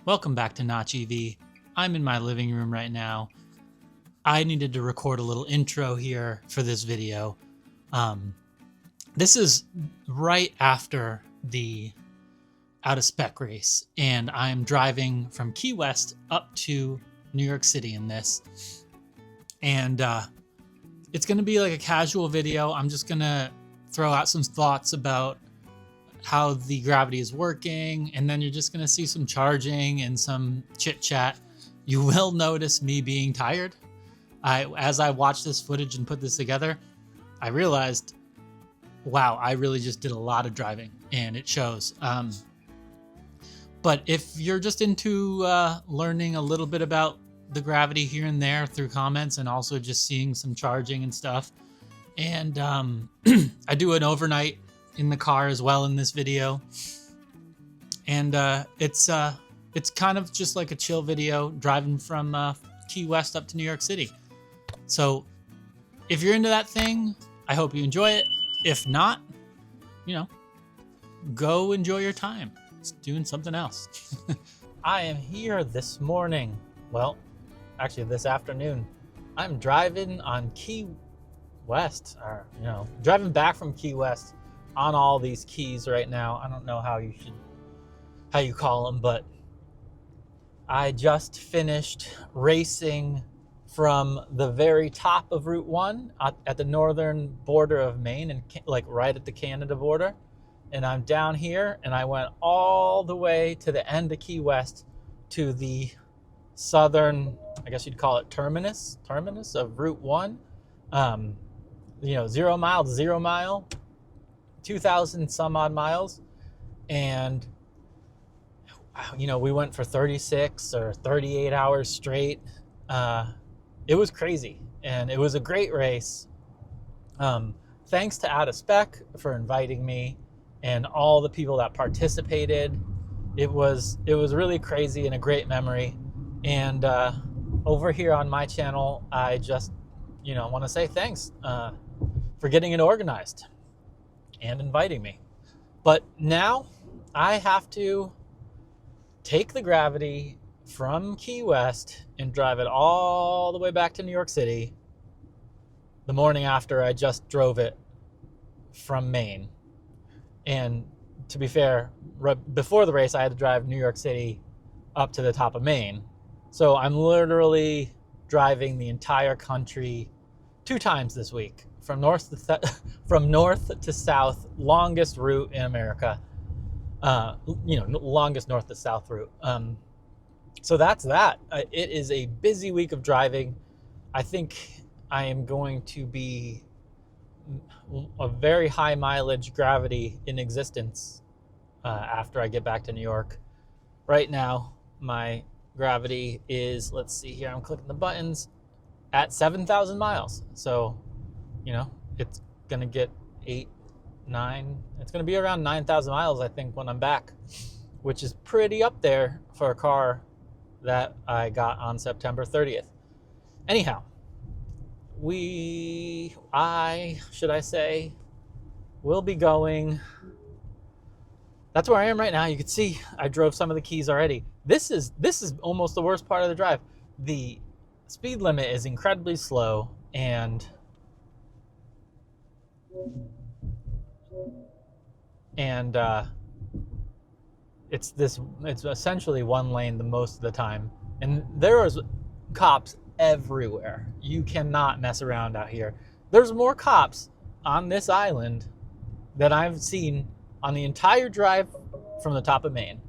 Welcome back to Notch EV. I'm in my living room right now. I needed to record a little intro here for this video. This is right after the Out of Spec race, and I'm driving from Key West up to New York City in this. And it's going to be like a casual video. I'm just going to throw out some thoughts about how the Gravity is working, and then you're just going to see some charging and some chit chat. You will notice me being tired. As I watched this footage and put this together, I realized, wow, I really just did a lot of driving, and it shows. But if you're just into learning a little bit about the Gravity here and there through comments, and also just seeing some charging and stuff, and I do an overnight in the car as well in this video, and it's kind of just like a chill video driving from Key West up to New York City. So if you're into that thing, I hope you enjoy it. If not, you know, go enjoy your time. It's doing something else. I am here this morning. Well, actually this afternoon. I'm driving on Key West, or driving back from Key West on all these keys right now. I don't know how you call them, but I just finished racing from the very top of Route 1 at the northern border of Maine, and like right at the Canada border. And I'm down here, and I went all the way to the end of Key West to the southern, I guess you'd call it terminus of Route 1. 0 mile to 0 mile, 2,000 some odd miles. And we went for 36 or 38 hours straight. It was crazy, and it was a great race. Thanks to Out of Spec for inviting me, and all the people that participated. It was really crazy and a great memory. And over here on my channel, I just want to say thanks for getting it organized and inviting me. But now I have to take the Gravity from Key West and drive it all the way back to New York City the morning after I just drove it from Maine. And to be fair, right before the race, I had to drive New York City up to the top of Maine. So I'm literally driving the entire country 2 times this week, from north to south, longest route in America. Longest north to south route. So that's that. It is a busy week of driving. I think I am going to be a very high mileage Gravity in existence after I get back to New York. Right now, my Gravity is, let's see here, I'm clicking the buttons, at 7,000 miles. So, it's going to get it's going to be around 9,000 miles, I think, when I'm back, which is pretty up there for a car that I got on September 30th. Anyhow, we'll be going, that's where I am right now. You can see I drove some of the keys already. This is almost the worst part of the drive. The speed limit is incredibly slow, and it's essentially one lane the most of the time, and there is cops everywhere. You cannot mess around out here. There's more cops on this island than I've seen on the entire drive from the top of Maine.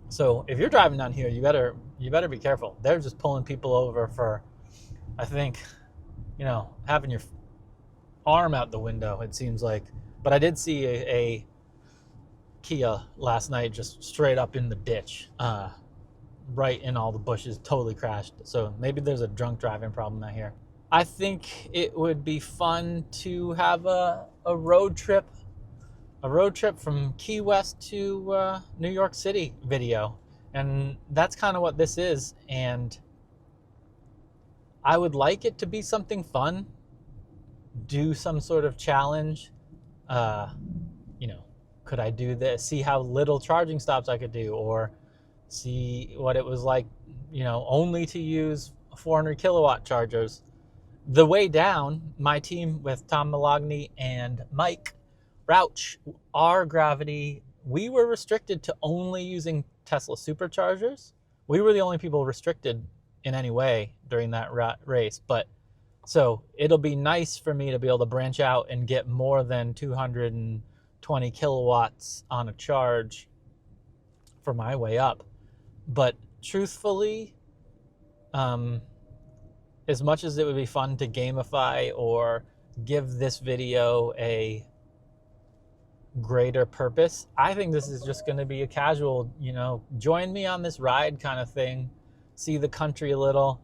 So if you're driving down here, you better be careful. They're just pulling people over for, I think, having your arm out the window, it seems like. But I did see a Kia last night just straight up in the ditch, right in all the bushes, totally crashed. So maybe there's a drunk driving problem out here. I think it would be fun to have a road trip from Key West to New York City video. And that's kind of what this is. And I would like it to be something fun, do some sort of challenge. Could I do this? See how little charging stops I could do, or see what it was like, you know, only to use 400 kilowatt chargers. The way down, my team with Tom Malogny and Mike Rauch, our Gravity, we were restricted to only using Tesla Superchargers. We were the only people restricted in any way during that race. But so it'll be nice for me to be able to branch out and get more than 220 kilowatts on a charge for my way up. But truthfully, as much as it would be fun to gamify or give this video a greater purpose, I think this is just going to be a casual, you know, join me on this ride kind of thing, see the country a little,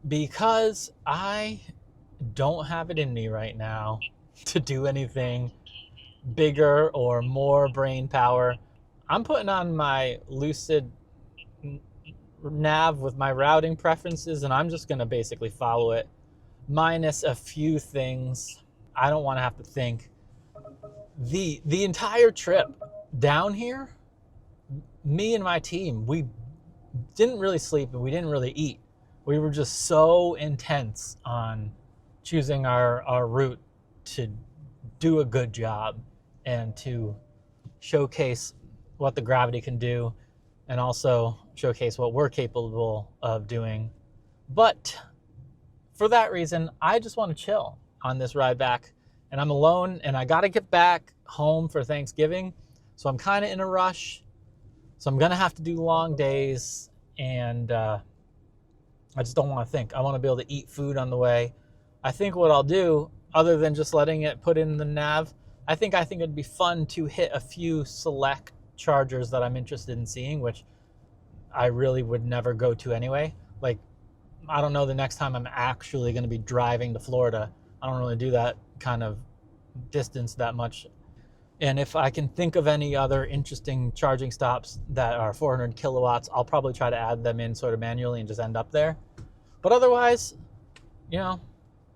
because I don't have it in me right now to do anything bigger or more brain power. I'm putting on my Lucid nav with my routing preferences, and I'm just going to basically follow it, minus a few things. I don't want to have to think. The entire trip down here, me and my team, we didn't really sleep and we didn't really eat. We were just so intense on choosing our route to do a good job and to showcase what the Gravity can do, and also showcase what we're capable of doing. But for that reason, I just want to chill on this ride back, and I'm alone, and I got to get back home for Thanksgiving, so I'm kind of in a rush. So I'm gonna have to do long days, and I just don't want to think. I want to be able to eat food on the way. I think what I'll do, other than just letting it put in the nav, I think it'd be fun to hit a few select chargers that I'm interested in seeing, which I really would never go to anyway. Like, I don't know the next time I'm actually going to be driving to Florida. I don't really do that kind of distance that much. And if I can think of any other interesting charging stops that are 400 kilowatts, I'll probably try to add them in sort of manually and just end up there. But otherwise, you know,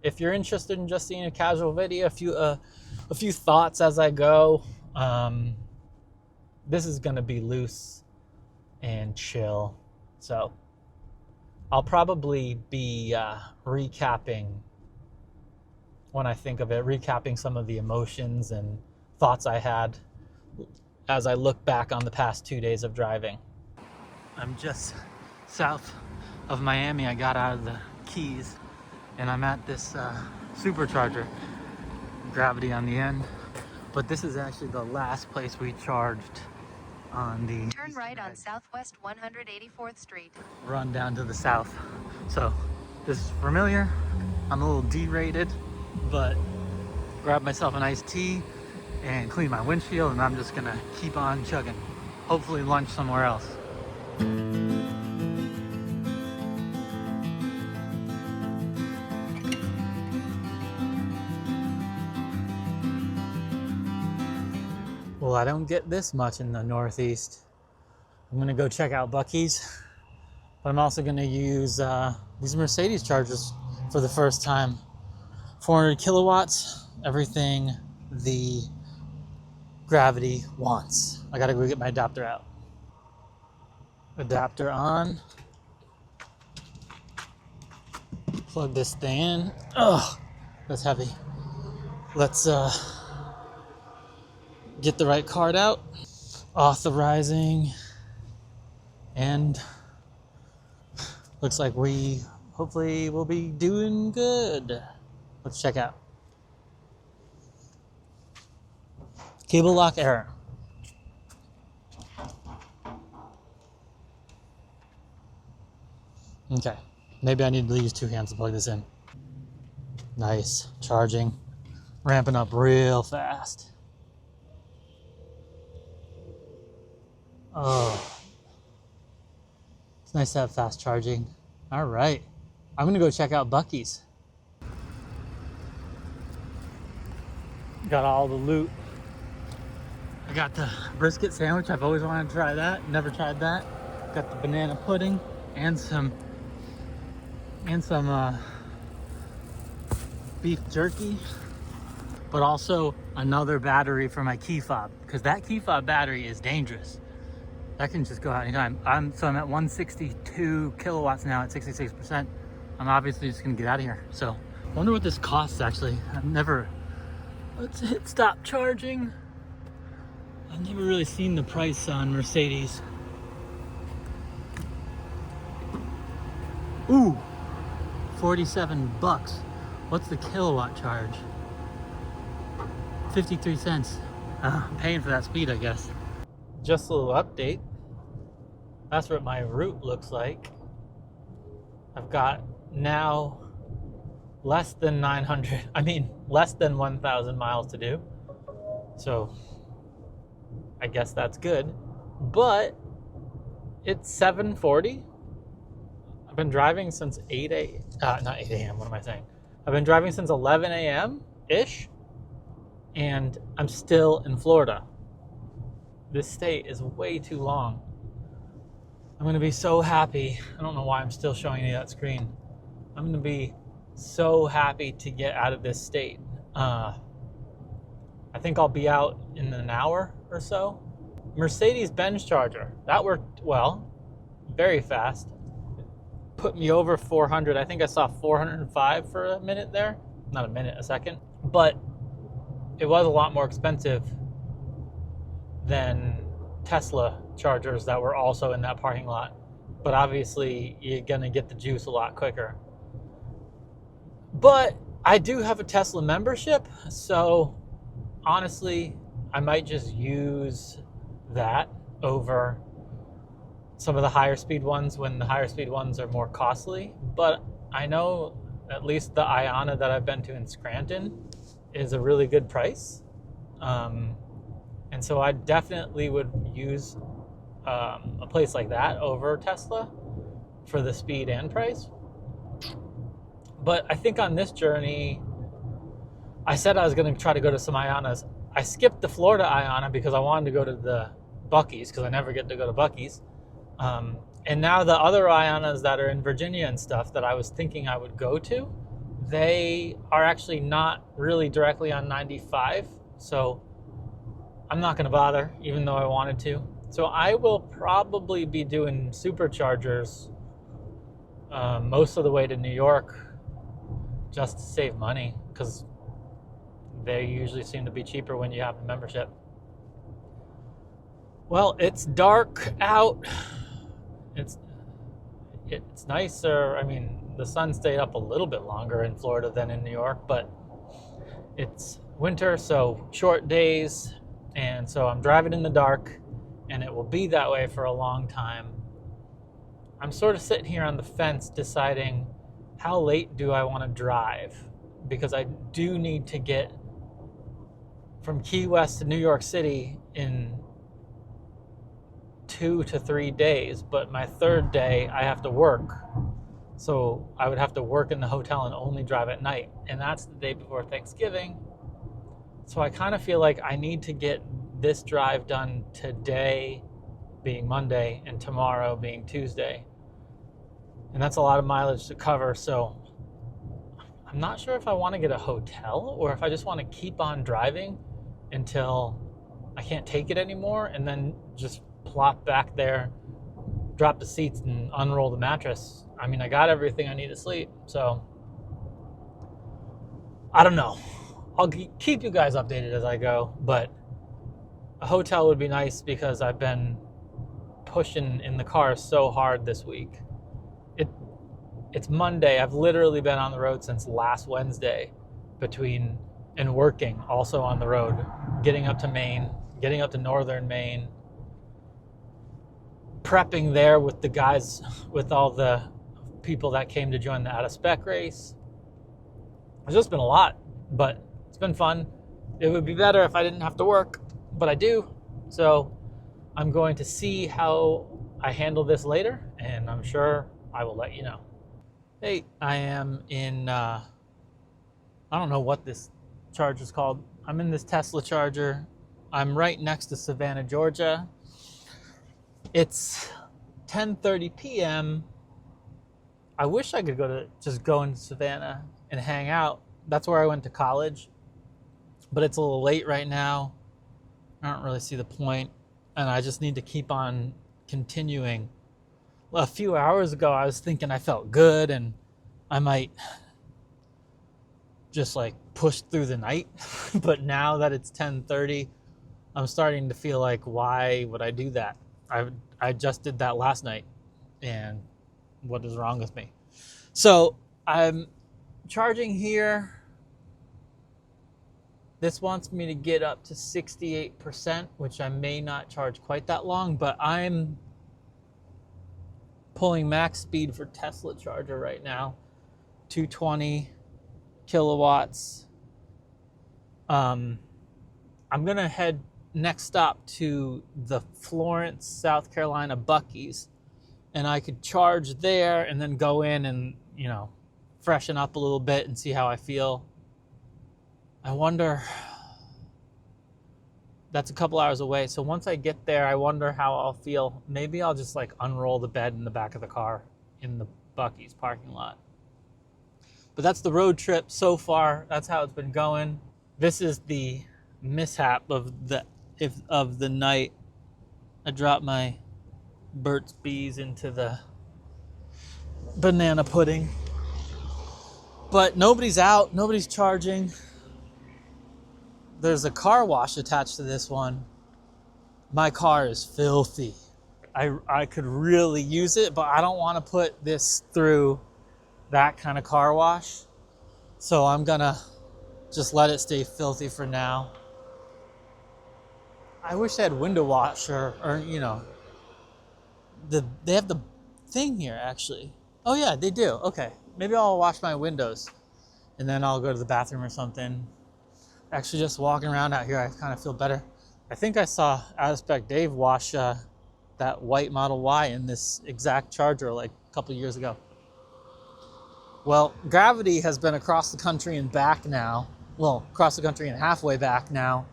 if you're interested in just seeing a casual video, a few thoughts as I go, this is going to be loose and chill. So I'll probably be recapping, when I think of it, recapping some of the emotions and thoughts I had as I look back on the past 2 days of driving. I'm just south of Miami. I got out of the Keys and I'm at this Supercharger, Gravity on the end. But this is actually the last place we charged on the... Turn right on Southwest 184th Street. Run down to the south. So this is familiar. I'm a little derated, but grab myself an iced tea and clean my windshield, and I'm just gonna keep on chugging. Hopefully lunch somewhere else. Well, I don't get this much in the Northeast. I'm gonna go check out Buc-ee's, but I'm also gonna use these Mercedes chargers for the first time. 400 kilowatts, everything the Gravity wants. I gotta go get my adapter out. Adapter on. Plug this thing in. Ugh, that's heavy. Let's get the right card out. Authorizing. And looks like we hopefully will be doing good. Let's check out. Cable lock error. Okay, maybe I need to use two hands to plug this in. Nice, charging, ramping up real fast. Oh, it's nice to have fast charging. All right, I'm gonna go check out Buc-ee's. Got all the loot. I got the brisket sandwich. I've always wanted to try that. Never tried that. Got the banana pudding and some beef jerky, but also another battery for my key fob, because that key fob battery is dangerous. That can just go out anytime. I'm at 162 kilowatts now at 66%. I'm obviously just gonna get out of here. So I wonder what this costs actually. Let's hit stop charging. I've never really seen the price on Mercedes. Ooh, 47 bucks. What's the kilowatt charge? 53 cents. I'm paying for that speed, I guess. Just a little update. That's what my route looks like. I've got now less than 1,000 miles to do. So I guess that's good. But it's 7:40. I've been driving since 8 a.m. What am I saying? I've been driving since 11 a.m.-ish, and I'm still in Florida. This state is way too long. I'm going to be so happy. I don't know why I'm still showing you that screen. I'm going to be so happy to get out of this state. I think I'll be out in an hour or so. Mercedes-Benz charger. That worked well. Very fast. Put me over 400. I think I saw 405 for a minute there. Not a minute, a second. But it was a lot more expensive than Tesla chargers that were also in that parking lot. But obviously, you're gonna get the juice a lot quicker. But I do have a Tesla membership, so honestly, I might just use that over some of the higher speed ones when the higher speed ones are more costly. But I know at least the Iona that I've been to in Scranton is a really good price. And so I definitely would use a place like that over Tesla for the speed and price. But I think on this journey, I said I was going to try to go to some Ionas. I skipped the Florida Iona because I wanted to go to the Buc-ee's because I never get to go to Buc-ee's. And now the other Ionas that are in Virginia and stuff that I was thinking I would go to, they are actually not really directly on 95. So I'm not going to bother, even though I wanted to. So I will probably be doing Superchargers most of the way to New York just to save money, because they usually seem to be cheaper when you have a membership. Well, it's dark out. It's nicer. I mean, the sun stayed up a little bit longer in Florida than in New York, but it's winter, so short days. And so I'm driving in the dark, and it will be that way for a long time. I'm sort of sitting here on the fence deciding how late do I want to drive, because I do need to get from Key West to New York City in 2 to 3 days, but my third day I have to work. So I would have to work in the hotel and only drive at night, and that's the day before Thanksgiving. So I kind of feel like I need to get this drive done today, being Monday, and tomorrow being Tuesday. And that's a lot of mileage to cover, so I'm not sure if I want to get a hotel or if I just want to keep on driving until I can't take it anymore and then just plop back there, drop the seats, and unroll the mattress. I mean, I got everything I need to sleep, so I don't know. I'll keep you guys updated as I go, but a hotel would be nice because I've been pushing in the car so hard this week. It's Monday. I've literally been on the road since last Wednesday, and working also on the road, getting up to Maine, getting up to northern Maine, prepping there with the guys, with all the people that came to join the Out of Spec race. It's just been a lot, but it's been fun. It would be better if I didn't have to work, but I do. So I'm going to see how I handle this later, and I'm sure I will let you know. Hey, I am in, I don't know what this charger is called. I'm in this Tesla charger. I'm right next to Savannah, Georgia. It's 10:30 p.m. I wish I could go into Savannah and hang out. That's where I went to college, but it's a little late right now. I don't really see the point, and I just need to keep on continuing. Well, a few hours ago, I was thinking I felt good and I might just like push through the night. But now that it's 10:30, I'm starting to feel like, why would I do that? I just did that last night, and what is wrong with me? So I'm charging here. This wants me to get up to 68%, which I may not charge quite that long, but I'm pulling max speed for Tesla charger right now, 220 kilowatts. I'm gonna head next stop to the Florence, South Carolina Buc-ee's, and I could charge there and then go in and, you know, freshen up a little bit and see how I feel. I wonder, that's a couple hours away, so once I get there, I wonder how I'll feel. Maybe I'll just like unroll the bed in the back of the car in the Buc-ee's parking lot. But that's the road trip so far. That's how it's been going. This is the mishap of the night. I dropped my Burt's Bees into the banana pudding. But nobody's out, nobody's charging. There's a car wash attached to this one. My car is filthy. I could really use it, but I don't want to put this through that kind of car wash. So I'm gonna just let it stay filthy for now. I wish they had window washer, or you know, they have the thing here actually. Oh yeah, they do. Okay, maybe I'll wash my windows and then I'll go to the bathroom or something. Actually, just walking around out here, I kind of feel better. I think I saw Out of Spec Dave wash that white Model Y in this exact charger like a couple years ago. Well, Gravity has been across the country and back now. Well, across the country and halfway back now.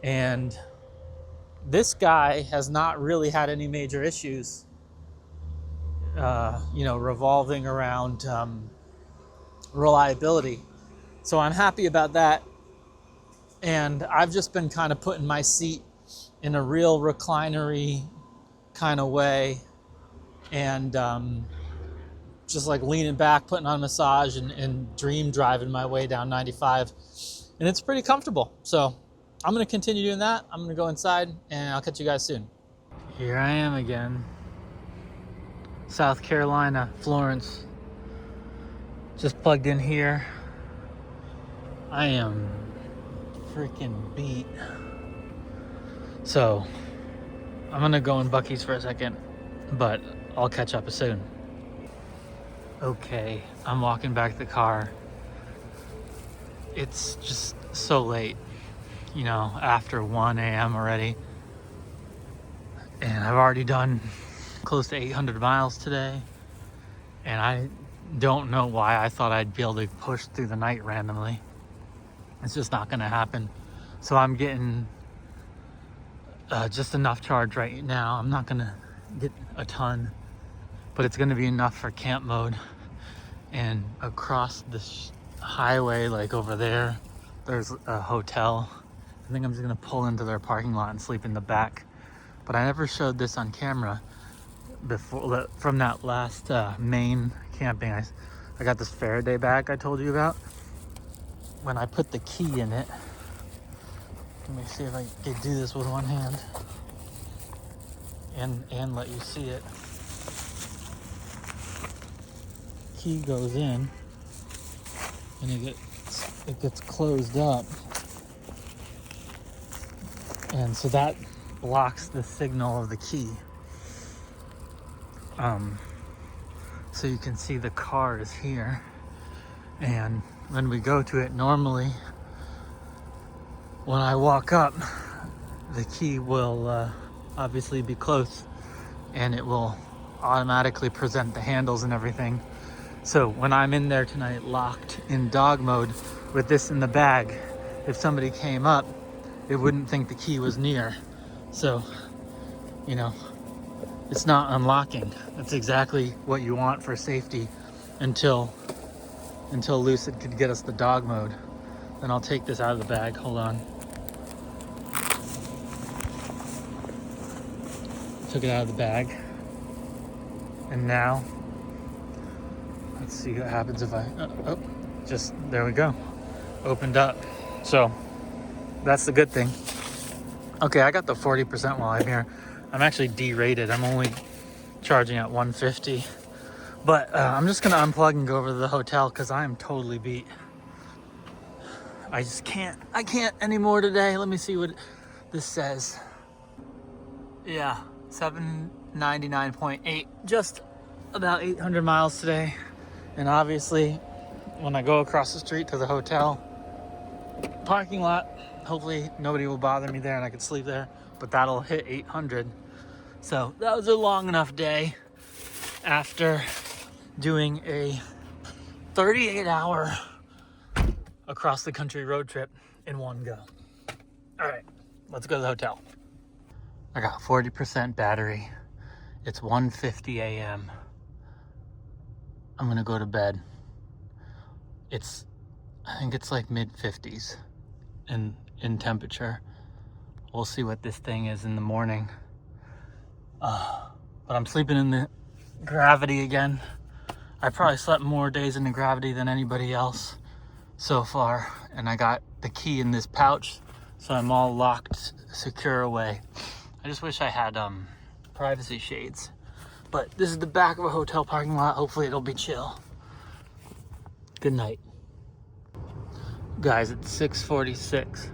And this guy has not really had any major issues, you know, revolving around reliability. So I'm happy about that. And I've just been kind of putting my seat in a real reclinery kind of way, and just like leaning back, putting on a massage, and dream driving my way down 95. And it's pretty comfortable. So I'm going to continue doing that. I'm going to go inside and I'll catch you guys soon. Here I am again. South Carolina, Florence. Just plugged in here. I am freaking beat. So I'm gonna go in Buc-ee's for a second, but I'll catch up soon. Okay, I'm walking back to the car. It's just so late, you know, after 1 a.m. already. And I've already done close to 800 miles today. And I don't know why I thought I'd be able to push through the night randomly. It's just not gonna happen. So I'm getting just enough charge right now. I'm not gonna get a ton, but it's gonna be enough for camp mode. And across this highway, like over there, there's a hotel. I think I'm just gonna pull into their parking lot and sleep in the back. But I never showed this on camera before, from that last Maine camping. I got this Faraday bag I told you about. When I put the key in it, let me see if I can do this with one hand and let you see it. Key goes in and it gets closed up, and so that blocks the signal of the key. So you can see the car is here, and when we go to it normally, when I walk up, the key will obviously be close, and it will automatically present the handles and everything. So when I'm in there tonight locked in dog mode with this in the bag, if somebody came up, it wouldn't think the key was near. So, you know, it's not unlocking. That's exactly what you want for safety until Lucid could get us the dog mode. Then I'll take this out of the bag. Hold on. took it out of the bag. And now, let's see what happens if I, just, there we go. Opened up. So, that's the good thing. Okay, I got the 40% while I'm here. I'm actually derated. I'm only charging at 150. But I'm just gonna unplug and go over to the hotel because I am totally beat. I can't anymore today. Let me see what this says. Yeah, 799.8, just about 800 miles today. And obviously, when I go across the street to the hotel parking lot, hopefully nobody will bother me there and I can sleep there, but that'll hit 800. So that was a long enough day after doing a 38-hour across the country road trip in one go. All right, let's go to the hotel. I got 40% battery. It's 1:50 a.m. I'm gonna go to bed. I think it's like mid 50s in temperature. We'll see what this thing is in the morning. But I'm sleeping in the Gravity again. I probably slept more days in the Gravity than anybody else so far. And I got the key in this pouch, so I'm all locked, secure away. I just wish I had privacy shades. But this is the back of a hotel parking lot. Hopefully it'll be chill. Good night. Guys, it's 6:46.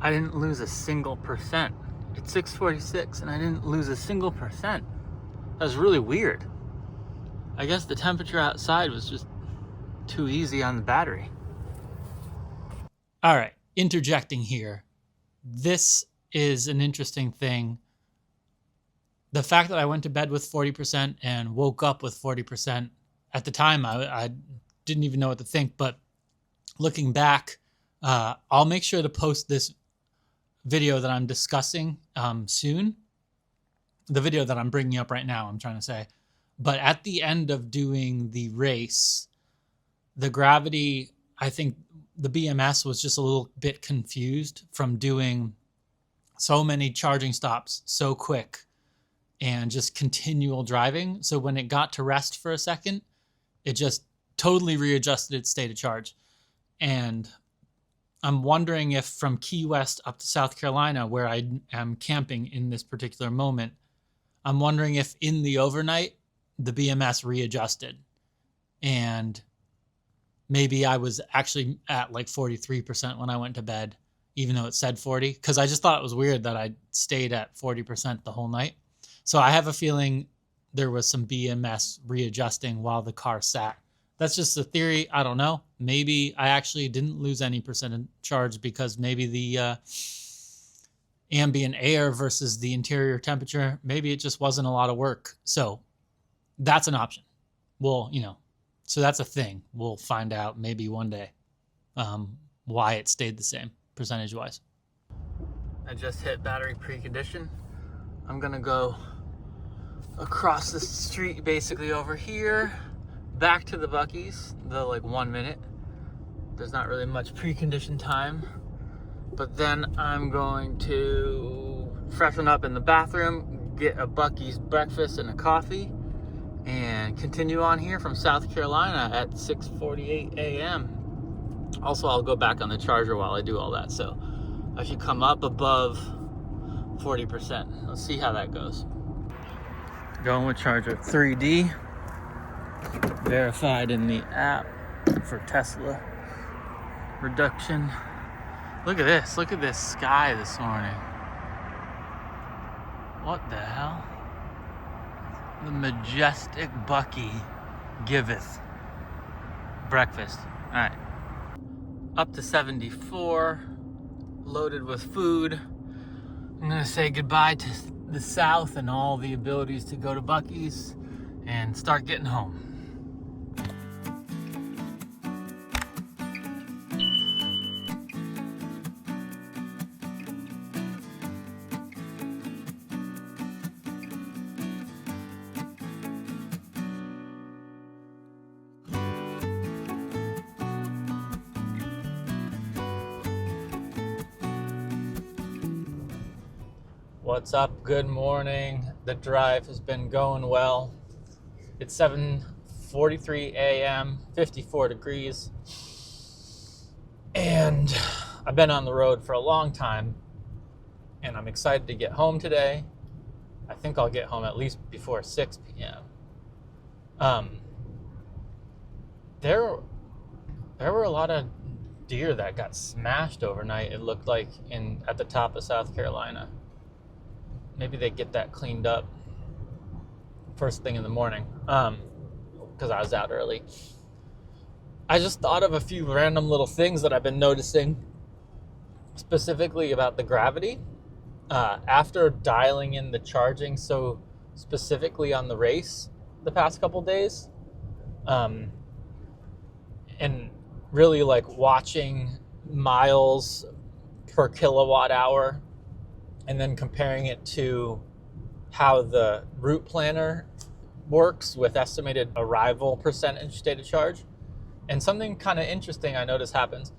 I didn't lose a single percent. It's 6:46 and I didn't lose a single percent. That was really weird. I guess the temperature outside was just too easy on the battery. All right, interjecting here. This is an interesting thing. The fact that I went to bed with 40% and woke up with 40%, at the time I didn't even know what to think, but looking back, I'll make sure to post this video that I'm discussing soon. The video that I'm bringing up right now, I'm trying to say. But at the end of doing the race, the Gravity, I think the BMS was just a little bit confused from doing so many charging stops so quick and just continual driving. So when it got to rest for a second, it just totally readjusted its state of charge. And I'm wondering if from Key West up to South Carolina, where I am camping in this particular moment, I'm wondering if in the overnight, the BMS readjusted. And maybe I was actually at like 43% when I went to bed, even though it said 40, because I just thought it was weird that I stayed at 40% the whole night. So I have a feeling there was some BMS readjusting while the car sat. That's just a theory. I don't know. Maybe I actually didn't lose any percent charge because maybe the ambient air versus the interior temperature, maybe it just wasn't a lot of work. So that's an option. Well, so that's a thing. We'll find out maybe one day why it stayed the same percentage-wise. I just hit battery precondition. I'm gonna go across the street, basically over here, back to the Buc-ee's, the 1 minute. There's not really much precondition time, but then I'm going to freshen up in the bathroom, get a Buc-ee's breakfast and a coffee, and continue on here from South Carolina at 6:48 a.m. Also, I'll go back on the charger while I do all that, so I should come up above 40%. Let's see how that goes. Going with charger 3D, verified in the app for Tesla reduction. Look at this sky this morning. What the hell? The majestic Buc-ee giveth breakfast. All right, up to 74, loaded with food. I'm gonna say goodbye to the South and all the abilities to go to Buc-ee's and start getting home. What's up? Good morning. The drive has been going well. It's 7:43 a.m., 54 degrees. And I've been on the road for a long time, and I'm excited to get home today. I think I'll get home at least before 6 p.m. There were a lot of deer that got smashed overnight, it looked like, at the top of South Carolina. Maybe they get that cleaned up first thing in the morning, because I was out early. I just thought of a few random little things that I've been noticing, specifically about the Gravity. After dialing in the charging so specifically on the race the past couple days, and really like watching miles per kilowatt hour and then comparing it to how the route planner works with estimated arrival percentage state of charge. And something kind of interesting I notice happens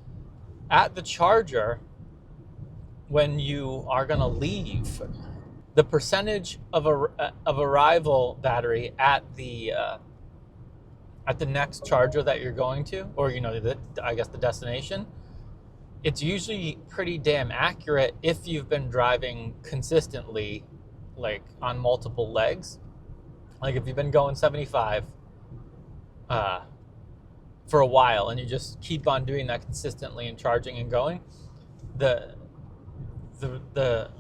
at the charger when you are going to leave. The percentage of arrival battery at the next charger that you're going to, or I guess the destination, it's usually pretty damn accurate if you've been driving consistently, like on multiple legs. Like if you've been going 75 for a while and you just keep on doing that consistently and charging and going, the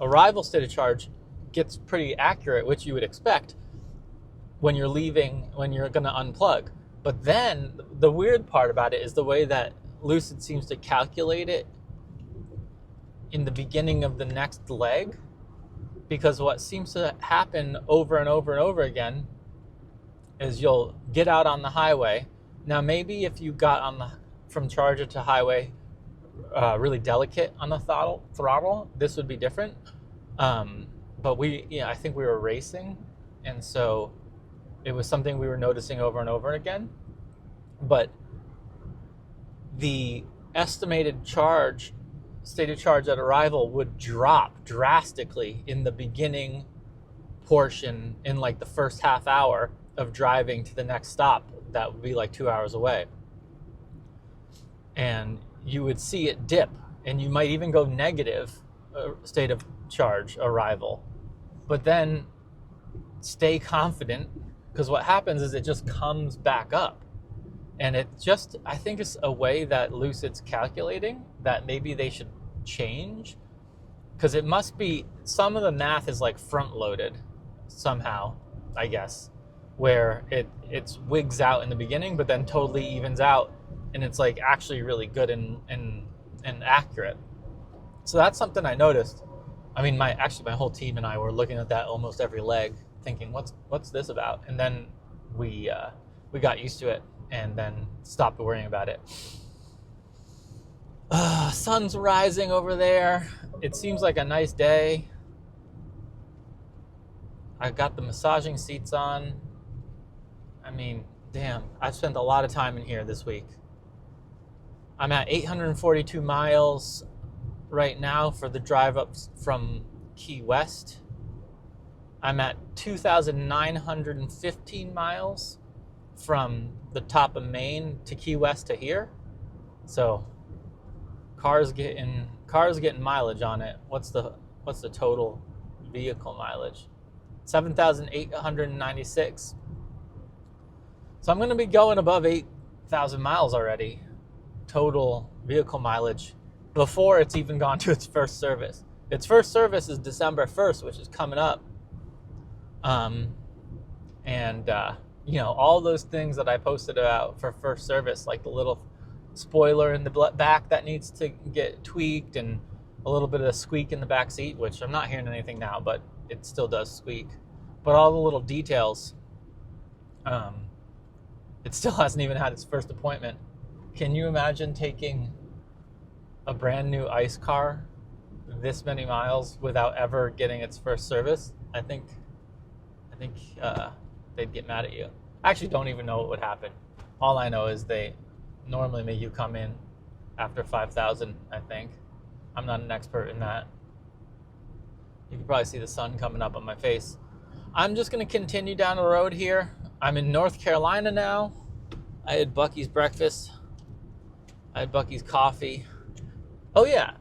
arrival state of charge gets pretty accurate, which you would expect when you're leaving, when you're going to unplug. But then the weird part about it is the way that Lucid seems to calculate it in the beginning of the next leg, because what seems to happen over and over and over again is you'll get out on the highway. Now, maybe if you got from charger to highway really delicate on the throttle, this would be different. But I think we were racing, and so it was something we were noticing over and over again. But the estimated state of charge at arrival would drop drastically in the beginning portion, in like the first half hour of driving to the next stop. That would be like 2 hours away. And you would see it dip, and you might even go negative state of charge arrival. But then stay confident, because what happens is it just comes back up. And I think it's a way that Lucid's calculating that maybe they should change, because it must be, some of the math is like front loaded somehow, I guess, where it wigs out in the beginning, but then totally evens out, and it's like actually really good and accurate. So that's something I noticed. I mean, my whole team and I were looking at that almost every leg, thinking, what's this about? And then we got used to it and then stopped worrying about it. Sun's rising over there. It seems like a nice day. I got the massaging seats on. I mean, damn, I've spent a lot of time in here this week. I'm at 842 miles right now for the drive up from Key West. I'm at 2,915 miles from the top of Maine to Key West to here. So cars getting mileage on it. What's the total vehicle mileage? 7,896. So I'm going to be going above 8,000 miles already, total vehicle mileage, before it's even gone to its first service. Its first service is December 1st, which is coming up. All those things that I posted about for first service, like the little spoiler in the back that needs to get tweaked, and a little bit of a squeak in the back seat, which I'm not hearing anything now, but it still does squeak. But all the little details, it still hasn't even had its first appointment. Can you imagine taking a brand new ICE car this many miles without ever getting its first service? I think they'd get mad at you. I actually don't even know what would happen. All I know is they normally make you come in after 5,000, I think. I'm not an expert in that. You can probably see the sun coming up on my face. I'm just going to continue down the road here. I'm in North Carolina now. I had Buc-ee's breakfast. I had Buc-ee's coffee. Oh yeah,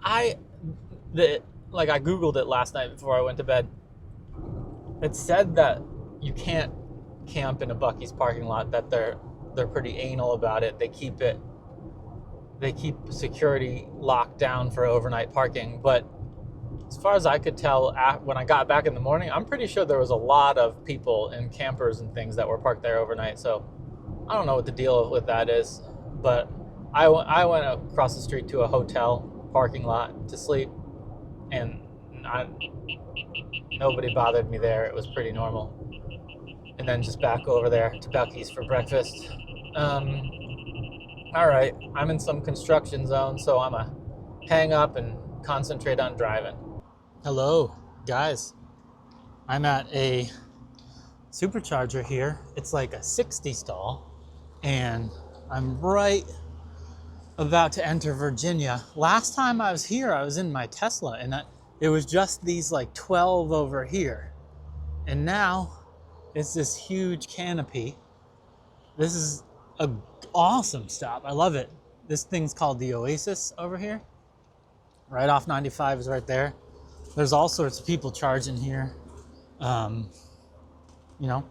I Googled it last night before I went to bed. It said that you can't camp in a Buc-ee's parking lot, that they're pretty anal about it. They keep security locked down for overnight parking. But as far as I could tell, when I got back in the morning, I'm pretty sure there was a lot of people and campers and things that were parked there overnight. So I don't know what the deal with that is, but I went across the street to a hotel parking lot to sleep, and nobody bothered me there. It was pretty normal. And then just back over there to Buc-ee's for breakfast. All right, I'm in some construction zone, so I'm a hang up and concentrate on driving. Hello, guys. I'm at a Supercharger here. It's like a 60 stall, and I'm right about to enter Virginia. Last time I was here, I was in my Tesla, and it was just these like 12 over here. And now it's this huge canopy. This is an awesome stop. I love it. This thing's called the Oasis over here. Right off 95 is right there. There's all sorts of people charging here. You know,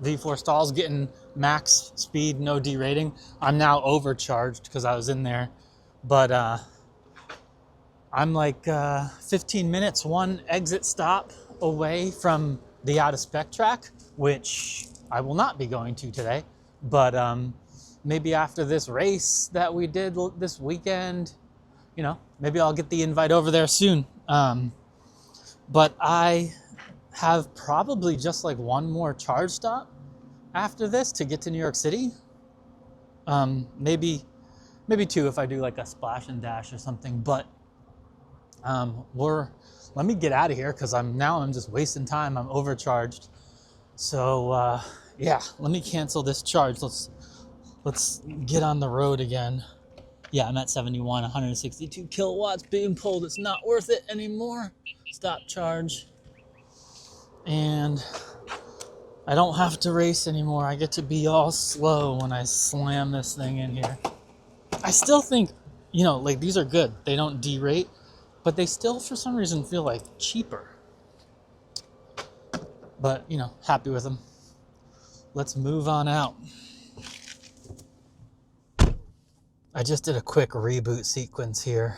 V4 stalls getting max speed, no derating. I'm now overcharged because I was in there, but I'm like 15 minutes, one exit stop away from the Out of Spec track, which I will not be going to today, but maybe after this race that we did this weekend, you know, maybe I'll get the invite over there soon. But I have probably just like one more charge stop after this to get to New York City. Maybe two if I do like a splash and dash or something. But let me get out of here because I'm just wasting time. I'm overcharged. So yeah, let me cancel this charge. Let's get on the road again. Yeah, I'm at 71, 162 kilowatts being pulled. It's not worth it anymore. Stop charge. And I don't have to race anymore. I get to be all slow when I slam this thing in here. I still think, you know, like these are good. They don't derate, but they still, for some reason, feel like cheaper. But, you know, happy with them. Let's move on out. I just did a quick reboot sequence here.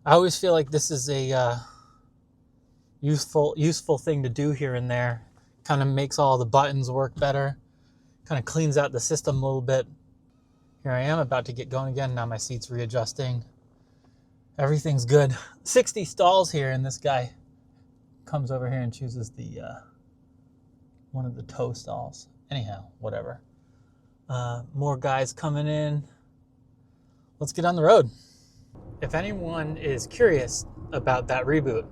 I always feel like this is a useful thing to do here and there. Kind of makes all the buttons work better. Kind of cleans out the system a little bit. Here I am about to get going again. Now my seat's readjusting. Everything's good. 60 stalls here, and this guy comes over here and chooses the one of the tow stalls. Anyhow, whatever. More guys coming in. Let's get on the road. If anyone is curious about that reboot,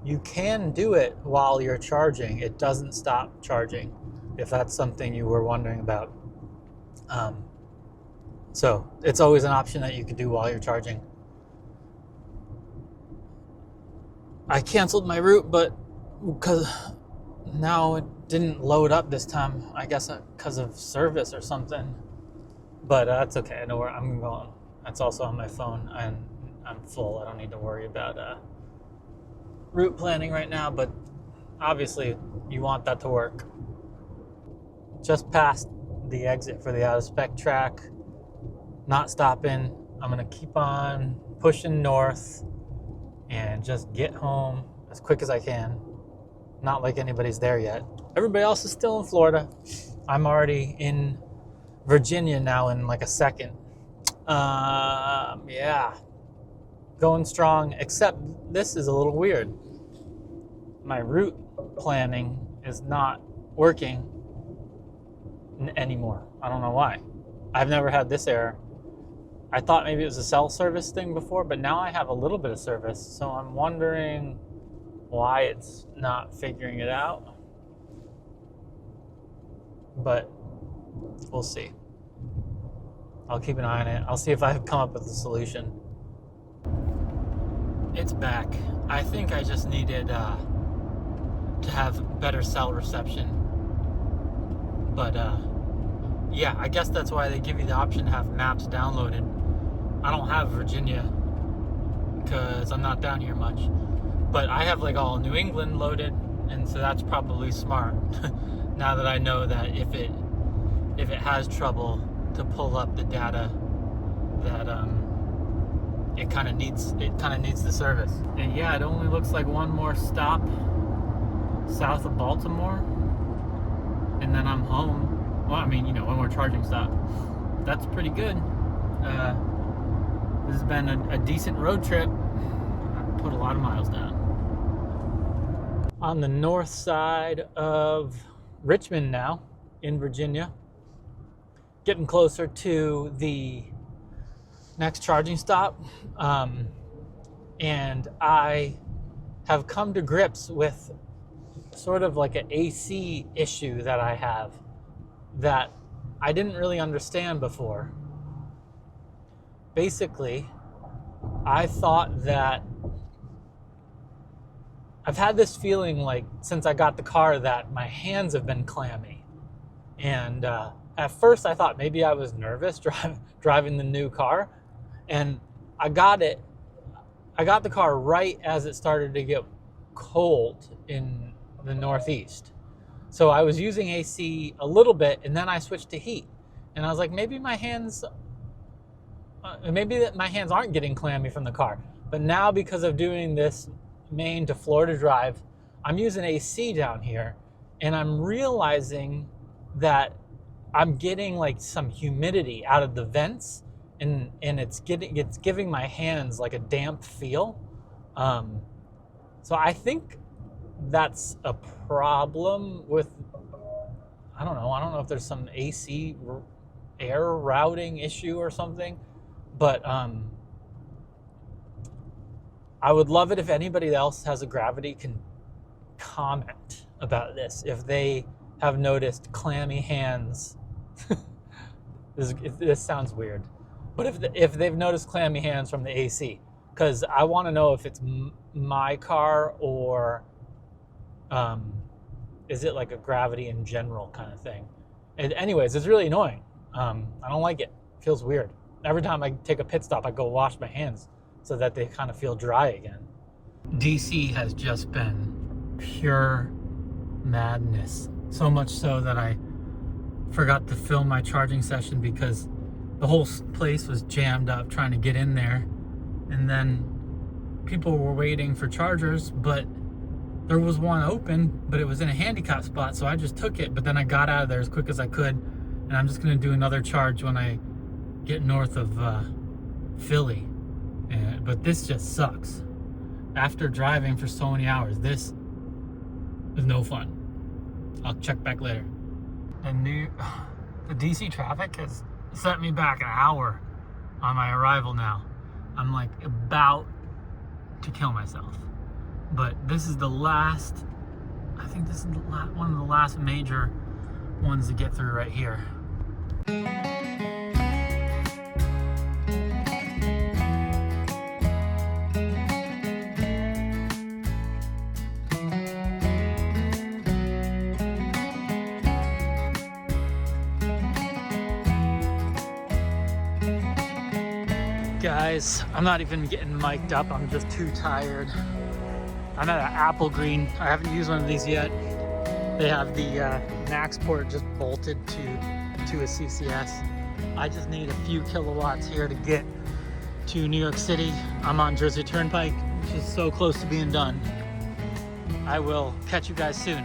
you can do it while you're charging. It doesn't stop charging, if that's something you were wondering about. So it's always an option that you can do while you're charging. I canceled my route, but because now it didn't load up this time, I guess because of service or something. But that's okay. I know where I'm going. That's also on my phone, and I'm full. I don't need to worry about route planning right now, but obviously you want that to work. Just past the exit for the Out of Spec track, not stopping. I'm gonna keep on pushing north and just get home as quick as I can. Not like anybody's there yet. Everybody else is still in Florida. I'm already in Virginia now in like a second. Yeah, going strong, except this is a little weird. My route planning is not working anymore. I don't know why. I've never had this error. I thought maybe it was a cell service thing before, but now I have a little bit of service, so I'm wondering why it's not figuring it out. But we'll see. I'll keep an eye on it. I'll see if I come up with a solution. It's back. I think I just needed to have better cell reception. But yeah, I guess that's why they give you the option to have maps downloaded. I don't have Virginia because I'm not down here much. But I have like all New England loaded, and so that's probably smart. Now that I know that if it has trouble to pull up the data, that it kind of needs the service. And yeah, it only looks like one more stop south of Baltimore, and then I'm home. Well, I mean, you know, one more charging stop. That's pretty good. This has been a decent road trip. I put a lot of miles down. On the north side of Richmond now, in Virginia. Getting closer to the next charging stop. And I have come to grips with sort of like an AC issue that I have that I didn't really understand before. Basically, I thought that I've had this feeling like since I got the car that my hands have been clammy. And at first I thought maybe I was nervous driving the new car. And I got the car right as it started to get cold in the Northeast. So I was using AC a little bit, and then I switched to heat. And I was like, maybe my hands aren't getting clammy from the car. But now, because of doing this Maine to Florida drive, I'm using AC down here, and I'm realizing that I'm getting like some humidity out of the vents, and it's giving my hands like a damp feel. So I think that's a problem with, I don't know if there's some AC air routing issue or something, but I would love it if anybody else has a Gravity can comment about this, if they have noticed clammy hands. This sounds weird, but if they've noticed clammy hands from the AC, because I want to know if it's my car or is it like a Gravity in general kind of thing. And anyways, it's really annoying. I don't like it. It feels weird. Every time I take a pit stop, I go wash my hands so that they kind of feel dry again. DC has just been pure madness. So much so that I forgot to film my charging session because the whole place was jammed up trying to get in there. And then people were waiting for chargers, but there was one open, but it was in a handicap spot, so I just took it. But then I got out of there as quick as I could, and I'm just gonna do another charge when I get north of Philly. But this just sucks. After driving for so many hours, this is no fun. I'll check back later. The DC traffic has set me back an hour on my arrival now. I'm like about to kill myself. But this is the last, I think this is one of the last major ones to get through right here. Guys, I'm not even getting mic'd up. I'm just too tired. I'm at an Applegreen. I haven't used one of these yet. They have the max port just bolted to a CCS. I just need a few kilowatts here to get to New York City. I'm on Jersey Turnpike, which is so close to being done. I will catch you guys soon.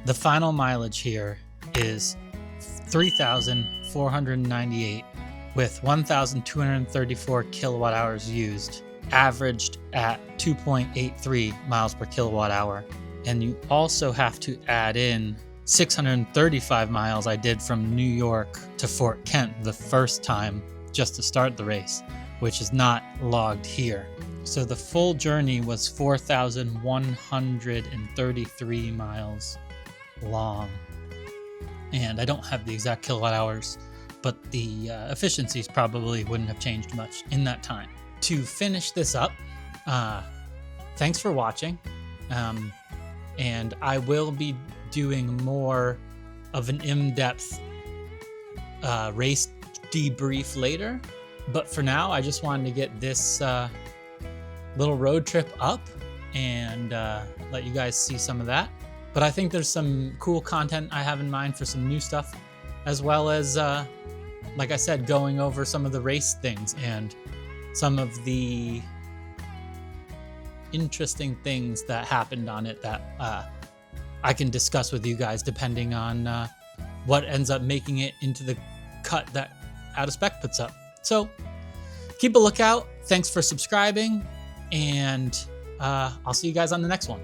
The final mileage here is 3,498 with 1,234 kilowatt hours used, averaged at 2.83 miles per kilowatt hour. And you also have to add in 635 miles I did from New York to Fort Kent the first time just to start the race, which is not logged here. So the full journey was 4,133 miles long. And I don't have the exact kilowatt hours, but the efficiencies probably wouldn't have changed much in that time. To finish this up, thanks for watching. And I will be doing more of an in-depth race debrief later. But for now, I just wanted to get this little road trip up and let you guys see some of that. But I think there's some cool content I have in mind for some new stuff, as well as, like I said, going over some of the race things and some of the interesting things that happened on it that I can discuss with you guys depending on what ends up making it into the cut that Out of Spec puts up. So keep a lookout. Thanks for subscribing, and I'll see you guys on the next one.